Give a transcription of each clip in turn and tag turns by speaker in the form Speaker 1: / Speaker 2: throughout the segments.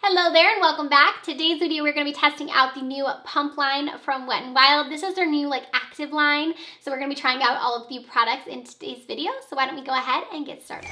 Speaker 1: Hello there and welcome back. Today's video we're going to be testing out the new pump line from Wet n Wild. This is their new active line, so we're going to be trying out all of the products in today's video. So why don't we go ahead and get started.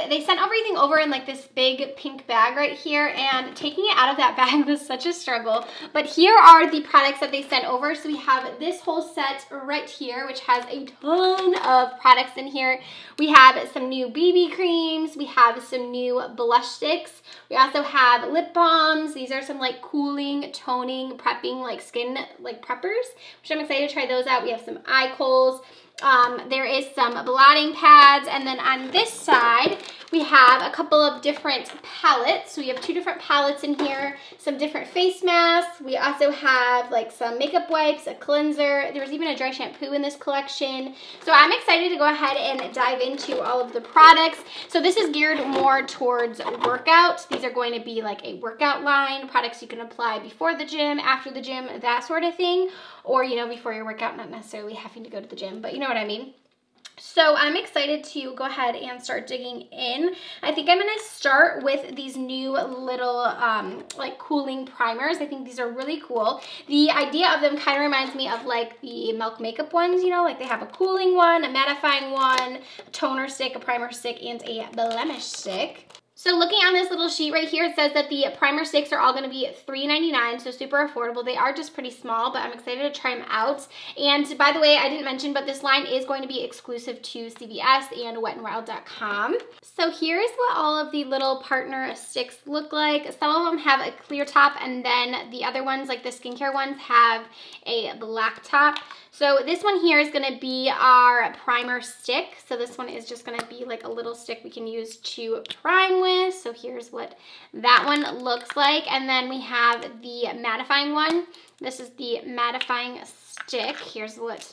Speaker 1: They sent everything over in like this big pink bag right here, and taking it out of that bag was such a struggle. But here are the products that they sent over. So we have this whole set right here, which has a ton of products in here. We have some new BB creams. We have some new blush sticks. We also have lip balms. These are some like cooling, toning, prepping, like skin like preppers, which I'm excited to try those out. We have some eye koals. There is some blotting pads, and then on this side we have a couple of different palettes. So we have two different palettes in here, some different face masks. We also have like some makeup wipes, a cleanser. There's even a dry shampoo in this collection. So I'm excited to go ahead and dive into all of the products. So this is geared more towards workout. These are going to be like a workout line, products you can apply before the gym, after the gym, that sort of thing. Or, you know, before your workout, not necessarily having to go to the gym, but you know what I mean. So I'm excited to go ahead and start digging in. I think I'm gonna start with these new little like cooling primers. I think these are really cool. The idea of them kind of reminds me of like the Milk makeup ones, you know, like they have a cooling one, a mattifying one, a toner stick, a primer stick, and a blemish stick. So looking on this little sheet right here, it says that the primer sticks are all going to be $3.99, so super affordable. They are just pretty small, but I'm excited to try them out. And by the way, I didn't mention, but this line is going to be exclusive to CVS and wetnwild.com. So here's what all of the little partner sticks look like. Some of them have a clear top, and then the other ones, like the skincare ones, have a black top. So this one here is going to be our primer stick. So this one is just going to be like a little stick we can use to prime with. So here's what that one looks like. And then we have the mattifying one. This is the mattifying stick. Here's what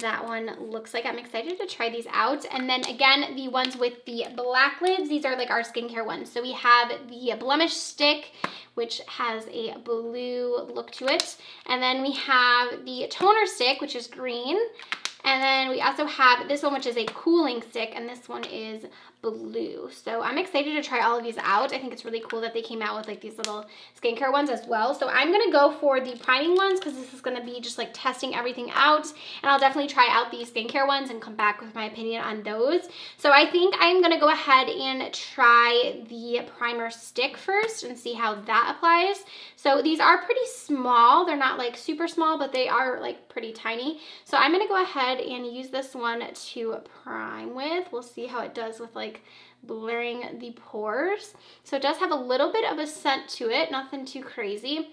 Speaker 1: that one looks like. I'm excited to try these out. And then again, the ones with the black lids, these are like our skincare ones. So we have the blemish stick, which has a blue look to it. And then we have the toner stick, which is green. And then we also have this one, which is a cooling stick, and this one is blue. So I'm excited to try all of these out. I think it's really cool that they came out with like these little skincare ones as well. So I'm gonna go for the priming ones because this is gonna be just like testing everything out, and I'll definitely try out these skincare ones and come back with my opinion on those. So I think I'm gonna go ahead and try the primer stick first and see how that applies. So these are pretty small. They're not like super small, but they are like pretty tiny. So I'm gonna go ahead and use this one to prime with. We'll see how it does with like blurring the pores. So it does have a little bit of a scent to it, nothing too crazy.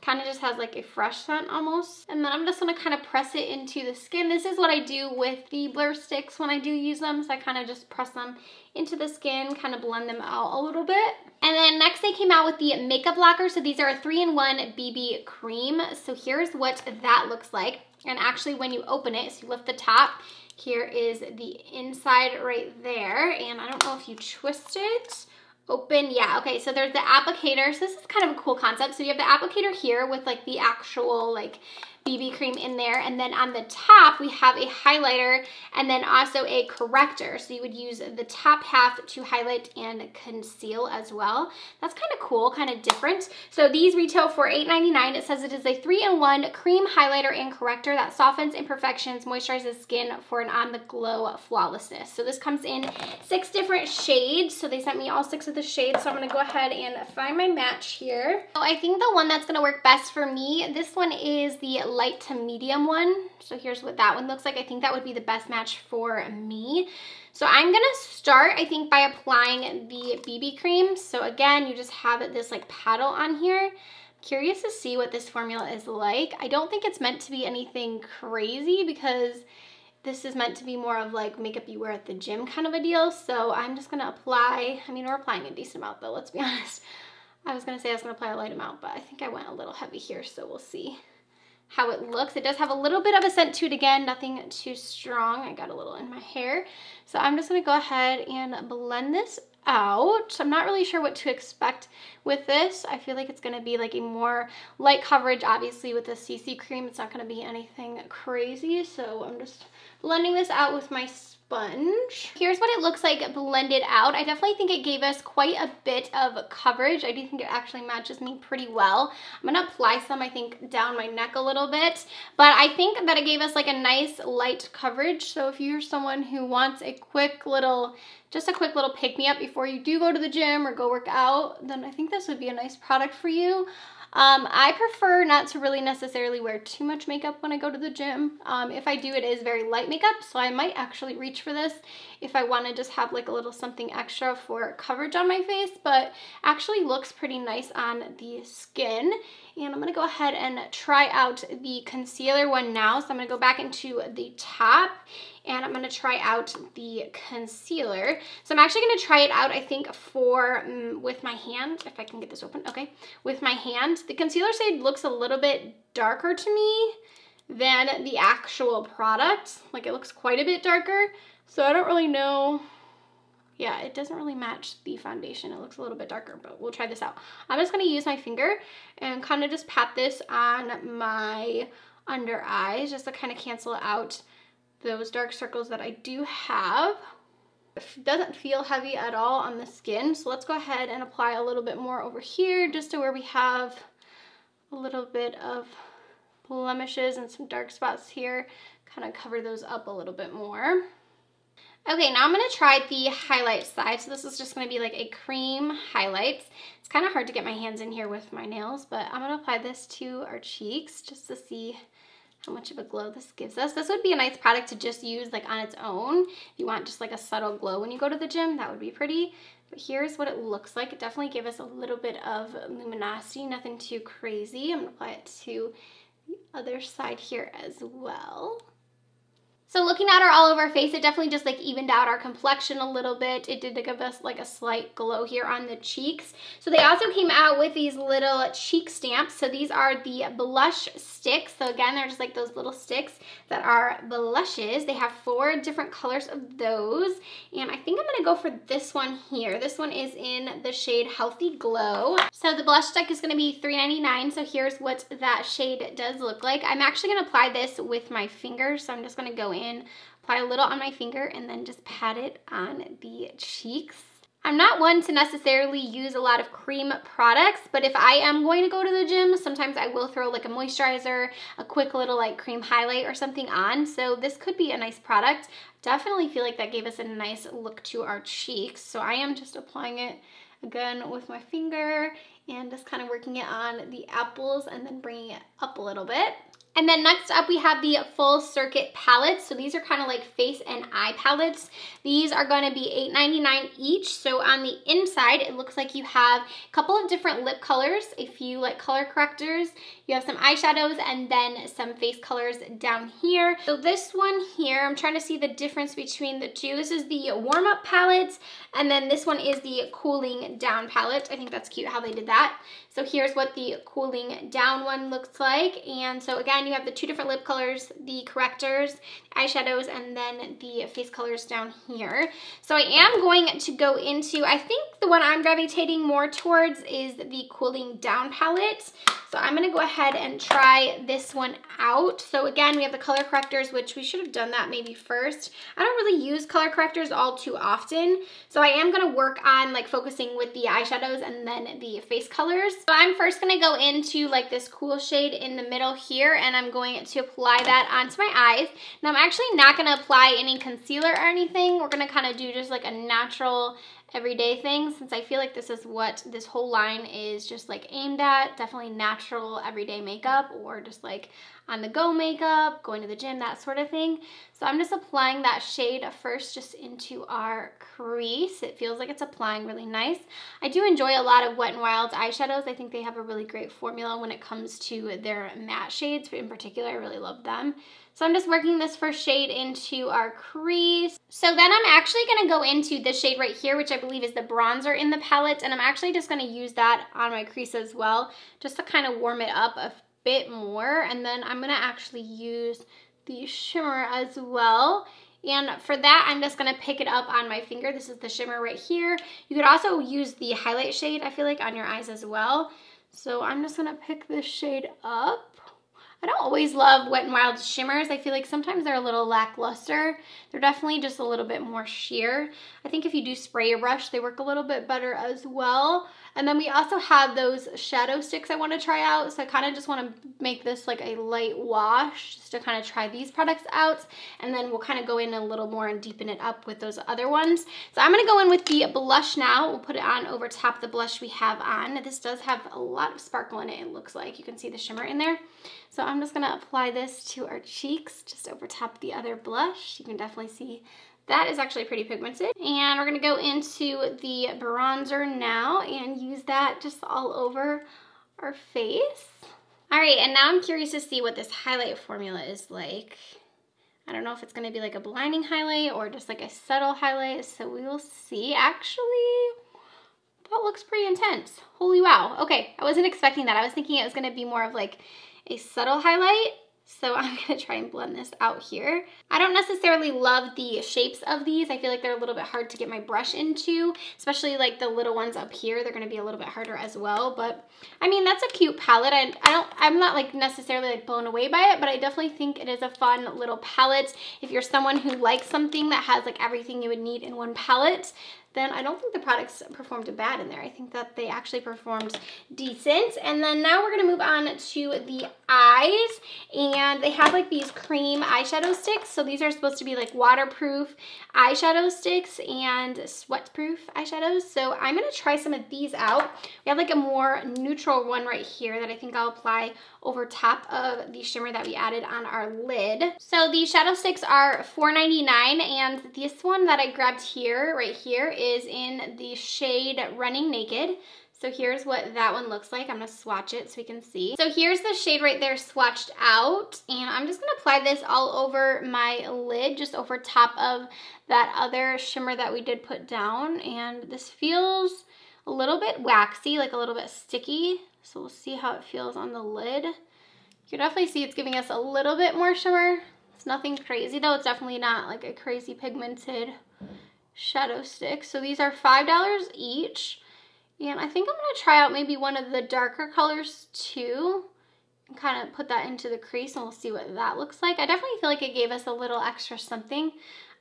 Speaker 1: Kind of just has like a fresh scent almost. And then I'm just gonna kind of press it into the skin. This is what I do with the blur sticks when I do use them. So I kind of just press them into the skin, kind of blend them out a little bit. And then next they came out with the makeup blocker. So these are a 3-in-1 BB cream. So here's what that looks like. And actually when you open it, so you lift the top, here is the inside right there. And I don't know if you twist it, open, yeah, okay, so there's the applicator. So this is kind of a cool concept. So you have the applicator here with like the actual like BB cream in there, and then on the top we have a highlighter and then also a corrector. So you would use the top half to highlight and conceal as well. That's kind of cool, kind of different. So these retail for $8.99. It says it is a 3-in-1 cream highlighter and corrector that softens imperfections, moisturizes skin for an on-the-glow flawlessness. So this comes in 6 different shades. So they sent me all 6 of the shades. So I'm gonna go ahead and find my match here. So I think the one that's gonna work best for me, this one is the light to medium one. So here's what that one looks like. I think that would be the best match for me. So I'm gonna start, I think, by applying the BB cream. So again, you just have this like paddle on here. Curious to see what this formula is like. I don't think it's meant to be anything crazy because this is meant to be more of like makeup you wear at the gym kind of a deal. So I'm just gonna apply, I mean, we're applying a decent amount though, let's be honest. I was gonna say I was gonna apply a light amount, but I think I went a little heavy here, so we'll see how it looks. It does have a little bit of a scent to it again, nothing too strong. I got a little in my hair. So I'm just gonna go ahead and blend this out. I'm not really sure what to expect with this. I feel like it's going to be like a more light coverage. Obviously with the CC cream, it's not going to be anything crazy. So I'm just blending this out with my sponge. Here's what it looks like blended out. I definitely think it gave us quite a bit of coverage. I do think it actually matches me pretty well. I'm gonna apply some, I think, down my neck a little bit, but I think that it gave us like a nice light coverage. So if you're someone who wants a quick little, just a quick little pick-me-up before you do go to the gym or go work out, then I think this would be a nice product for you. I prefer not to really necessarily wear too much makeup when I go to the gym. If I do, it is very light makeup, so I might actually reach for this if I want to just have like a little something extra for coverage on my face, but actually looks pretty nice on the skin. And I'm going to go ahead and try out the concealer one now. So I'm going to go back into the top and I'm going to try out the concealer. So I'm actually going to try it out, I think, for with my hand, if I can get this open. Okay, with my hand. The concealer shade looks a little bit darker to me than the actual product. Like, it looks quite a bit darker. So I don't really know. Yeah, it doesn't really match the foundation. It looks a little bit darker, but we'll try this out. I'm just going to use my finger and kind of just pat this on my under eyes just to kind of cancel out those dark circles that I do have. It doesn't feel heavy at all on the skin, so let's go ahead and apply a little bit more over here just to where we have a little bit of blemishes and some dark spots here. Kind of cover those up a little bit more. Okay, now I'm going to try the highlight side. So this is just going to be like a cream highlights. It's kind of hard to get my hands in here with my nails, but I'm going to apply this to our cheeks just to see how much of a glow this gives us. This would be a nice product to just use like on its own. If you want just like a subtle glow when you go to the gym, that would be pretty. But here's what it looks like. It definitely gave us a little bit of luminosity, nothing too crazy. I'm going to apply it to the other side here as well. So looking at her all over our face, it definitely just like evened out our complexion a little bit. It did give us like a slight glow here on the cheeks. So they also came out with these little cheek stamps. So these are the blush sticks. So again, they're just like those little sticks that are blushes. They have 4 different colors of those. And I think I'm gonna go for this one here. This one is in the shade Healthy Glow. So the blush stick is gonna be $3.99. So here's what that shade does look like. I'm actually gonna apply this with my fingers. So I'm just gonna go in, apply a little on my finger, and then just pat it on the cheeks. I'm not one to necessarily use a lot of cream products, but if I am going to go to the gym, sometimes I will throw like a moisturizer, a quick little like cream highlight or something on. So this could be a nice product. Definitely feel like that gave us a nice look to our cheeks. So I am just applying it again with my finger and just kind of working it on the apples and then bringing it up a little bit. And then next up we have the full circuit palettes. So these are kind of like face and eye palettes. These are going to be $8.99 each. So on the inside it looks like you have a couple of different lip colors. If you like color correctors, you have some eyeshadows and then some face colors down here. So this one here, I'm trying to see the difference between the two. This is the warm up palette and then this one is the cooling down palette. I think that's cute how they did that. So here's what the cooling down one looks like. And so again, you have the 2 different lip colors, the correctors, eyeshadows, and then the face colors down here. So I am going to go into, I think the one I'm gravitating more towards is the cooling down palette. So I'm gonna go ahead and try this one out. So again, we have the color correctors, which we should have done that maybe first. I don't really use color correctors all too often. So I am gonna work on like focusing with the eyeshadows and then the face colors. So I'm first gonna go into like this cool shade in the middle here, and I'm going to apply that onto my eyes. Now I'm actually not gonna apply any concealer or anything. We're gonna kind of do just like a natural everyday thing, since I feel like this is what this whole line is just like aimed at. Definitely natural everyday makeup or just like on the go makeup, going to the gym, that sort of thing. So I'm just applying that shade first just into our crease. It feels like it's applying really nice. I do enjoy a lot of Wet n Wild's eyeshadows. I think they have a really great formula when it comes to their matte shades. In particular, I really love them. So I'm just working this first shade into our crease. So then I'm actually gonna go into this shade right here, which I believe is the bronzer in the palette, and I'm actually just gonna use that on my crease as well, just to kind of warm it up a bit more. And then I'm gonna actually use the shimmer as well And for that, I'm just gonna pick it up on my finger. This is the shimmer right here. You could also use the highlight shade, I feel like, on your eyes as well. So I'm just gonna pick this shade up. I don't always love Wet n Wild shimmers. I feel like sometimes they're a little lackluster. They're definitely just a little bit more sheer. I think if you do spray your brush, they work a little bit better as well. And then we also have those shadow sticks I want to try out. So I kind of just want to make this like a light wash just to kind of try these products out. And then we'll kind of go in a little more and deepen it up with those other ones. So I'm going to go in with the blush now. We'll put it on over top of the blush we have on. This does have a lot of sparkle in it, it looks like. You can see the shimmer in there. So I'm just gonna apply this to our cheeks, just over top of the other blush. You can definitely see that is actually pretty pigmented. And we're gonna go into the bronzer now and use that just all over our face. All right, and now I'm curious to see what this highlight formula is like. I don't know if it's gonna be like a blinding highlight or just like a subtle highlight, so we will see. Actually, that looks pretty intense. Holy wow. Okay, I wasn't expecting that. I was thinking it was gonna be more of like a subtle highlight. So I'm gonna try and blend this out here. I don't necessarily love the shapes of these. I feel like they're a little bit hard to get my brush into, especially like the little ones up here. They're gonna be a little bit harder as well. But I mean, that's a cute palette. I'm not like necessarily like blown away by it, but I definitely think it is a fun little palette. If you're someone who likes something that has like everything you would need in one palette, then I don't think the products performed bad in there. I think that they actually performed decent. And then now we're gonna move on to the eyes. And they have like these cream eyeshadow sticks. So these are supposed to be like waterproof eyeshadow sticks and sweatproof eyeshadows. So I'm gonna try some of these out. We have like a more neutral one right here that I think I'll apply over top of the shimmer that we added on our lid. So these shadow sticks are $4.99, and this one that I grabbed here, right here, is in the shade Running Naked. So here's what that one looks like. I'm gonna swatch it so we can see. So here's the shade right there swatched out, and I'm just gonna apply this all over my lid, just over top of that other shimmer that we did put down. And this feels a little bit waxy, like a little bit sticky. So we'll see how it feels on the lid. You can definitely see it's giving us a little bit more shimmer. It's nothing crazy though. It's definitely not like a crazy pigmented shadow stick. So these are $5 each. And I think I'm gonna try out maybe one of the darker colors too, and kind of put that into the crease, and we'll see what that looks like. I definitely feel like it gave us a little extra something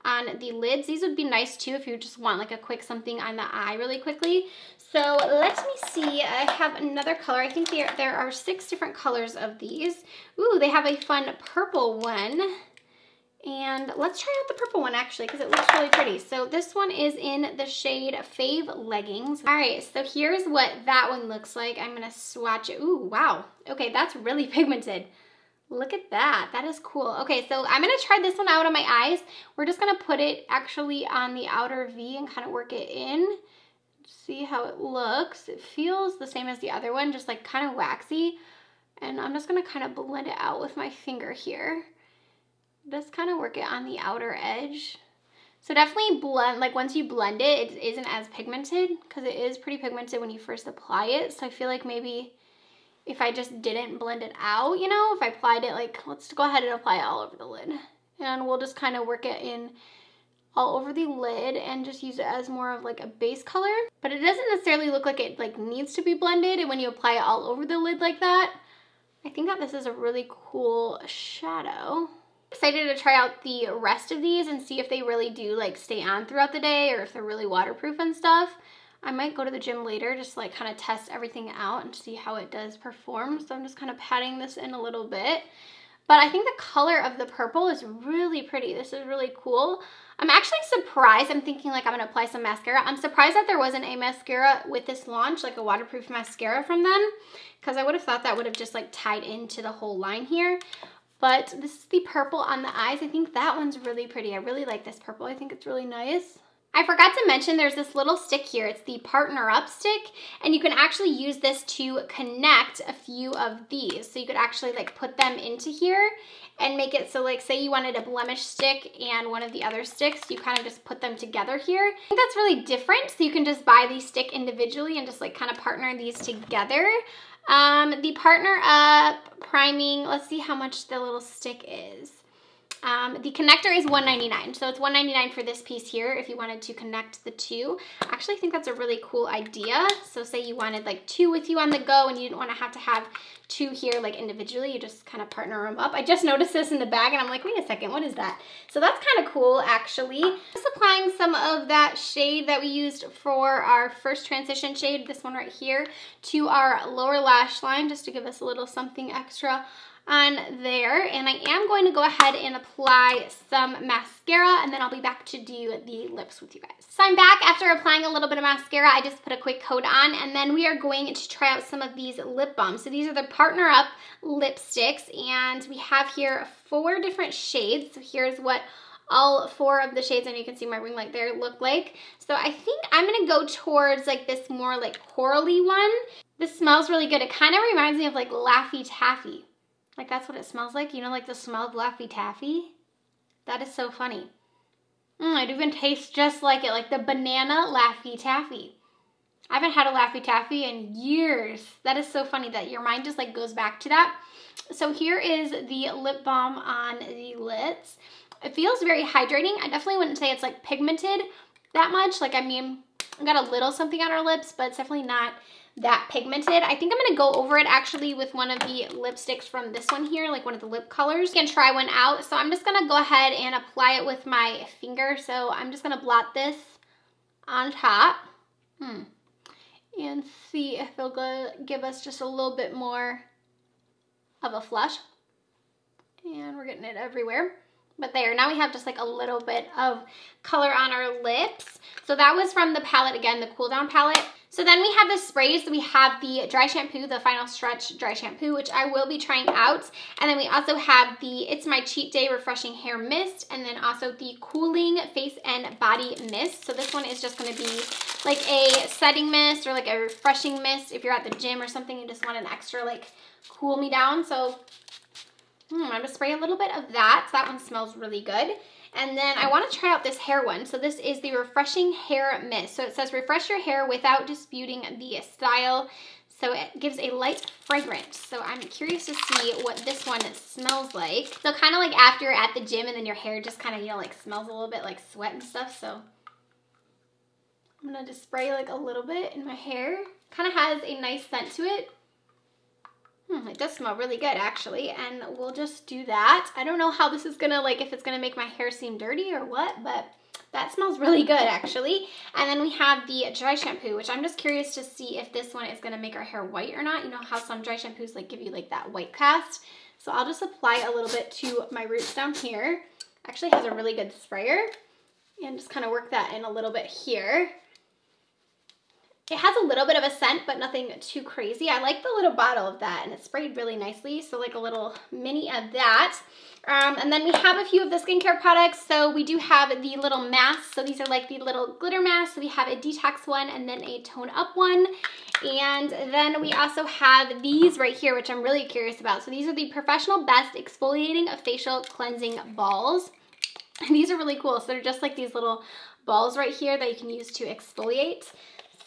Speaker 1: on the lids. These would be nice too if you just want like a quick something on the eye really quickly. So let me see, I have another color. I think there are 6 different colors of these. Ooh, they have a fun purple one. And let's try out the purple one actually, because it looks really pretty. So this one is in the shade Fave Leggings. All right, so here's what that one looks like. I'm gonna swatch it. Ooh, wow. Okay, that's really pigmented. Look at that, that is cool. Okay, so I'm gonna try this one out on my eyes. We're just gonna put it actually on the outer V and kind of work it in. See how it looks. It feels the same as the other one, just like kind of waxy. And I'm just gonna kind of blend it out with my finger here. Just kind of work it on the outer edge. So definitely blend, like once you blend it, it isn't as pigmented, because it is pretty pigmented when you first apply it. So I feel like maybe if I just didn't blend it out, you know, if I applied it, like, let's go ahead and apply it all over the lid. And we'll just kind of work it in all over the lid and just use it as more of like a base color. But it doesn't necessarily look like it like needs to be blended, and when you apply it all over the lid like that, I think that this is a really cool shadow. Excited to try out the rest of these and see if they really do like stay on throughout the day, or if they're really waterproof and stuff. I might go to the gym later, just like kind of test everything out and see how it does perform. So I'm just kind of patting this in a little bit. But I think the color of the purple is really pretty. This is really cool. I'm actually surprised. I'm thinking like I'm gonna apply some mascara. I'm surprised that there wasn't a mascara with this launch, like a waterproof mascara from them, because I would have thought that would have just like tied into the whole line here. But this is the purple on the eyes. I think that one's really pretty. I really like this purple. I think it's really nice. I forgot to mention there's this little stick here. It's the Partner Up stick, and you can actually use this to connect a few of these. So you could actually like put them into here and make it so like say you wanted a blemish stick and one of the other sticks, you kind of just put them together here. I think that's really different. So you can just buy these stick individually and just like kind of partner these together. The Partner Up priming, let's see how much the little stick is. The connector is $1.99, so it's $1.99 for this piece here if you wanted to connect the two. I actually think that's a really cool idea. So say you wanted like two with you on the go and you didn't want to have two here like individually, you just kind of partner them up. I just noticed this in the bag and I'm like, wait a second, what is that? So that's kind of cool actually. Just applying some of that shade that we used for our first transition shade, this one right here, to our lower lash line just to give us a little something extra on there. And I am going to go ahead and apply some mascara and then I'll be back to do the lips with you guys. So I'm back after applying a little bit of mascara. I just put a quick coat on and then we are going to try out some of these lip balms. So these are the Partner Up lipsticks and we have here 4 different shades. So here's what all 4 of the shades, and you can see my ring light there, look like. So I think I'm gonna go towards like this more like corally one. This smells really good. It kind of reminds me of like Laffy Taffy. Like that's what it smells like, you know, like the smell of Laffy Taffy. That is so funny. It even tastes just like it, like the banana Laffy Taffy. I haven't had a Laffy Taffy in years. That is so funny that your mind just like goes back to that. So here is the lip balm on the lids. It feels very hydrating. I definitely wouldn't say it's like pigmented that much. Like, I mean, I've got a little something on our lips, but it's definitely not that pigmented. I think I'm gonna go over it actually with one of the lipsticks from this one here, like one of the lip colors. You can try one out. So I'm just gonna go ahead and apply it with my finger. So I'm just gonna blot this on top and see if it'll give us just a little bit more of a flush. And we're getting it everywhere. But there, now we have just like a little bit of color on our lips. So that was from the palette, again, the Cool Down palette. So then we have the sprays. So we have the dry shampoo, the Final Stretch dry shampoo, which I will be trying out. And then we also have the It's My Cheat Day Refreshing Hair Mist, and then also the Cooling Face and Body Mist. So this one is just gonna be like a setting mist or like a refreshing mist if you're at the gym or something and just want an extra like cool me down. So I'm gonna spray a little bit of that. So that one smells really good. And then I want to try out this hair one. So this is the Refreshing Hair Mist. So it says refresh your hair without disputing the style. So it gives a light fragrance. So I'm curious to see what this one smells like. So kind of like after you're at the gym and then your hair just kind of, you know, like smells a little bit like sweat and stuff. So I'm gonna just spray like a little bit in my hair. Kind of has a nice scent to it. It does smell really good actually, and we'll just do that. I don't know how this is gonna, like, if it's gonna make my hair seem dirty or what, but that smells really good actually. And then we have the dry shampoo, which I'm just curious to see if this one is gonna make our hair white or not. You know how some dry shampoos like give you like that white cast. So I'll just apply a little bit to my roots down here. Actually has a really good sprayer, and just kind of work that in a little bit here. It has a little bit of a scent, but nothing too crazy. I like the little bottle of that, and it sprayed really nicely. So like a little mini of that. And then we have a few of the skincare products. So we do have the little masks. So these are like the little glitter masks. So we have a detox one and then a tone up one. And then we also have these right here, which I'm really curious about. So these are the Professional Best Exfoliating Facial Cleansing Balls. And these are really cool. So they're just like these little balls right here that you can use to exfoliate.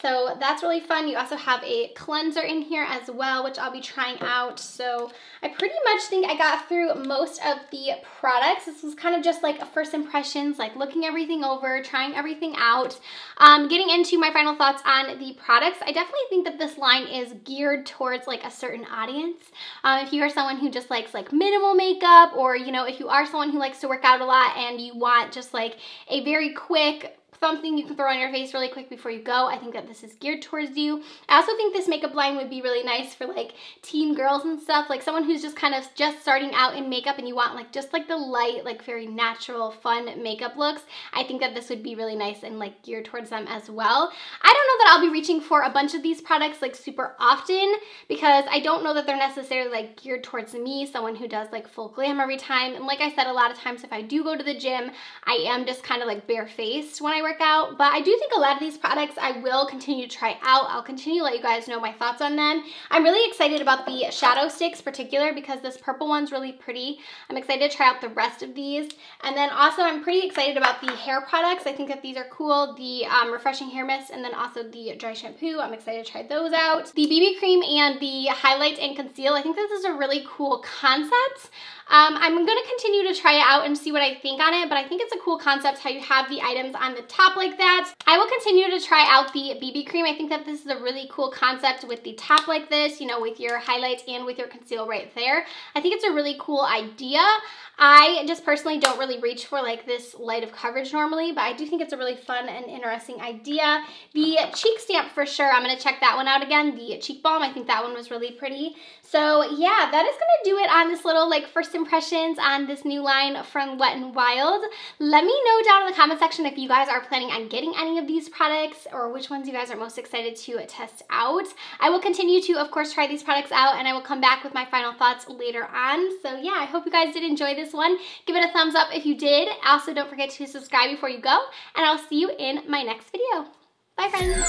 Speaker 1: So that's really fun. You also have a cleanser in here as well, which I'll be trying out. So I pretty much think I got through most of the products. This was kind of just like a first impressions, like looking everything over, trying everything out, getting into my final thoughts on the products. I definitely think that this line is geared towards like a certain audience. If you are someone who just likes like minimal makeup, or, you know, if you are someone who likes to work out a lot and you want just like a very quick something you can throw on your face really quick before you go, I think that this is geared towards you. I also think this makeup line would be really nice for like teen girls and stuff, like someone who's just kind of just starting out in makeup and you want like just like the light, like very natural, fun makeup looks. I think that this would be really nice and like geared towards them as well. I don't know that I'll be reaching for a bunch of these products like super often, because I don't know that they're necessarily like geared towards me, someone who does like full glam every time. And like I said, a lot of times if I do go to the gym, I am just kind of like barefaced when I work out. But I do think a lot of these products I will continue to try out. I'll continue to let you guys know my thoughts on them. I'm really excited about the shadow sticks particular, because this purple one's really pretty. I'm excited to try out the rest of these. And then also I'm pretty excited about the hair products. I think that these are cool. The refreshing hair mist, and then also the dry shampoo. I'm excited to try those out. The BB cream and the highlight and conceal. I think this is a really cool concept. I'm going to continue to try it out and see what I think on it, but I think it's a cool concept how you have the items on the top like that. I will continue to try out the BB cream. I think that this is a really cool concept with the top like this, you know, with your highlights and with your conceal right there. I think it's a really cool idea. I just personally don't really reach for like this light of coverage normally, but I do think it's a really fun and interesting idea. The cheek stamp for sure, I'm going to check that one out again. The cheek balm, I think that one was really pretty. So yeah, that is going to do it on this little like first impressions on this new line from Wet n Wild. Let me know down in the comment section if you guys are planning on getting any of these products or which ones you guys are most excited to test out. I will continue to, of course, try these products out and I will come back with my final thoughts later on. So yeah, I hope you guys did enjoy this one. Give it a thumbs up if you did. Also, don't forget to subscribe before you go, and I'll see you in my next video. Bye, friends.